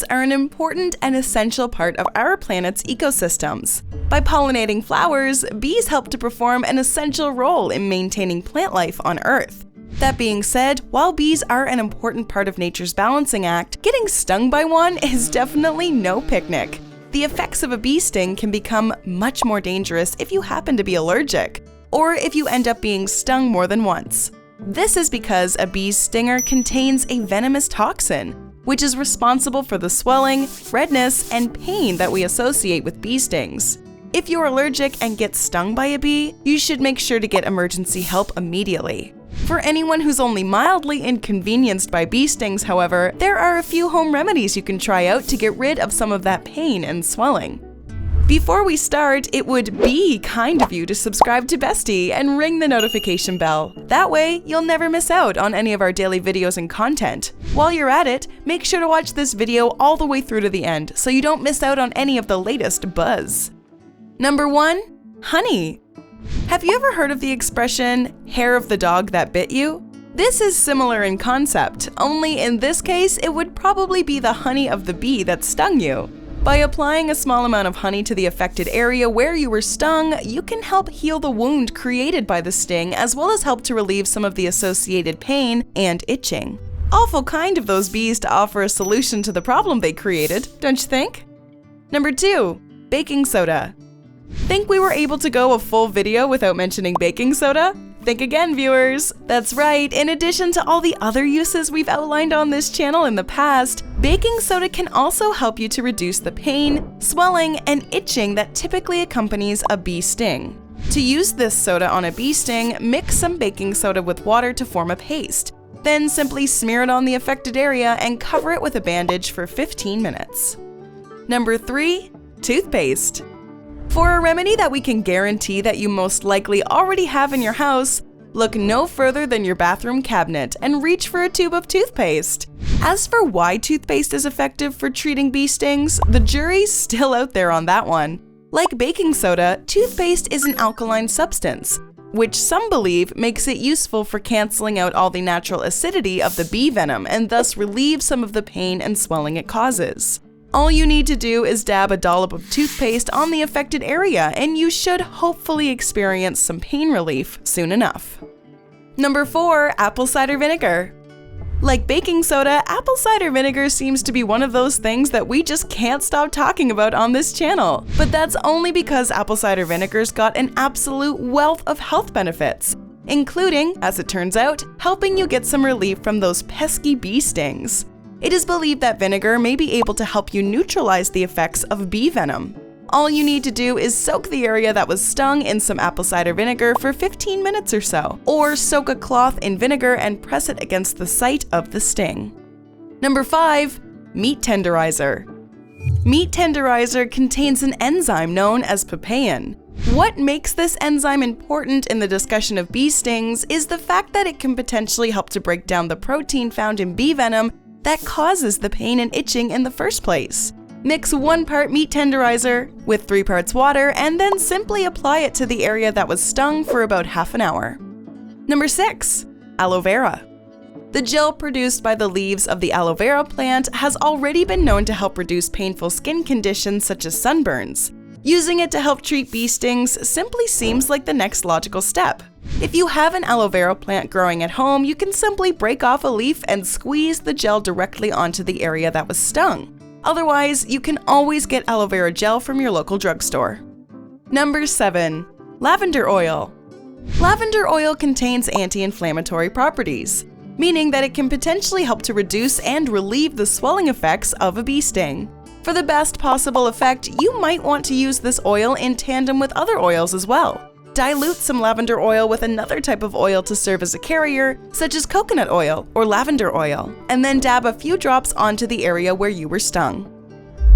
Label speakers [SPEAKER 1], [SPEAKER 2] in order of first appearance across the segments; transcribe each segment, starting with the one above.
[SPEAKER 1] are an important and essential part of our planet's ecosystems. By pollinating flowers, bees help to perform an essential role in maintaining plant life on Earth. That being said, while bees are an important part of nature's balancing act, getting stung by one is definitely no picnic. The effects of a bee sting can become much more dangerous if you happen to be allergic, or if you end up being stung more than once. This is because a bee's stinger contains a venomous toxin, which is responsible for the swelling, redness, and pain that we associate with bee stings. If you're allergic and get stung by a bee, you should make sure to get emergency help immediately. For anyone who's only mildly inconvenienced by bee stings, however, there are a few home remedies you can try out to get rid of some of that pain and swelling. Before we start, it would be kind of you to subscribe to Bestie and ring the notification bell. That way, you'll never miss out on any of our daily videos and content. While you're at it, make sure to watch this video all the way through to the end so you don't miss out on any of the latest buzz. Number 1. Honey. Have you ever heard of the expression, hair of the dog that bit you? This is similar in concept, only in this case, it would probably be the honey of the bee that stung you. By applying a small amount of honey to the affected area where you were stung, you can help heal the wound created by the sting, as well as help to relieve some of the associated pain and itching. Awful kind of those bees to offer a solution to the problem they created, don't you think? Number 2. Baking soda. Think we were able to go a full video without mentioning baking soda? Think again, viewers! That's right, in addition to all the other uses we've outlined on this channel in the past, baking soda can also help you to reduce the pain, swelling, and itching that typically accompanies a bee sting. To use this soda on a bee sting, mix some baking soda with water to form a paste. Then simply smear it on the affected area and cover it with a bandage for 15 minutes. Number 3. Toothpaste. For a remedy that we can guarantee that you most likely already have in your house, look no further than your bathroom cabinet and reach for a tube of toothpaste. As for why toothpaste is effective for treating bee stings, the jury's still out there on that one. Like baking soda, toothpaste is an alkaline substance, which some believe makes it useful for canceling out all the natural acidity of the bee venom and thus relieve some of the pain and swelling it causes. All you need to do is dab a dollop of toothpaste on the affected area and you should hopefully experience some pain relief soon enough. Number 4. Apple cider vinegar. Like baking soda, apple cider vinegar seems to be one of those things that we just can't stop talking about on this channel. But that's only because apple cider vinegar's got an absolute wealth of health benefits, including, as it turns out, helping you get some relief from those pesky bee stings. It is believed that vinegar may be able to help you neutralize the effects of bee venom. All you need to do is soak the area that was stung in some apple cider vinegar for 15 minutes or so, or soak a cloth in vinegar and press it against the site of the sting. Number 5. Meat Tenderizer. Meat Tenderizer contains an enzyme known as papain. What makes this enzyme important in the discussion of bee stings is the fact that it can potentially help to break down the protein found in bee venom that causes the pain and itching in the first place. Mix 1 part meat tenderizer with 3 parts water and then simply apply it to the area that was stung for about half an hour. Number 6. Aloe Vera. The gel produced by the leaves of the aloe vera plant has already been known to help reduce painful skin conditions such as sunburns. Using it to help treat bee stings simply seems like the next logical step. If you have an aloe vera plant growing at home, you can simply break off a leaf and squeeze the gel directly onto the area that was stung. Otherwise, you can always get aloe vera gel from your local drugstore. Number 7. Lavender Oil. Lavender oil contains anti-inflammatory properties, meaning that it can potentially help to reduce and relieve the swelling effects of a bee sting. For the best possible effect, you might want to use this oil in tandem with other oils as well. Dilute some lavender oil with another type of oil to serve as a carrier, such as coconut oil or lavender oil, and then dab a few drops onto the area where you were stung.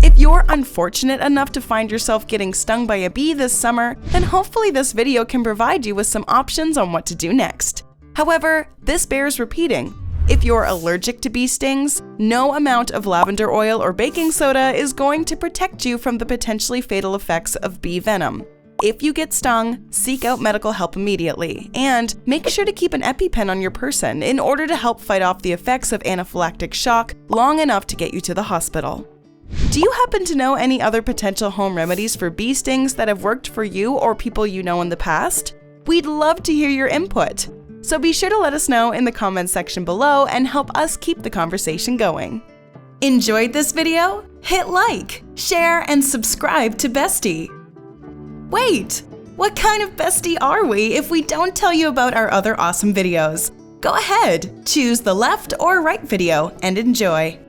[SPEAKER 1] If you're unfortunate enough to find yourself getting stung by a bee this summer, then hopefully this video can provide you with some options on what to do next. However, this bears repeating. If you're allergic to bee stings, no amount of lavender oil or baking soda is going to protect you from the potentially fatal effects of bee venom. If you get stung, seek out medical help immediately, and make sure to keep an EpiPen on your person in order to help fight off the effects of anaphylactic shock long enough to get you to the hospital. Do you happen to know any other potential home remedies for bee stings that have worked for you or people you know in the past? We'd love to hear your input. So be sure to let us know in the comments section below and help us keep the conversation going. Enjoyed this video? Hit like, share, and subscribe to Bestie. Wait, what kind of bestie are we if we don't tell you about our other awesome videos? Go ahead, choose the left or right video and enjoy.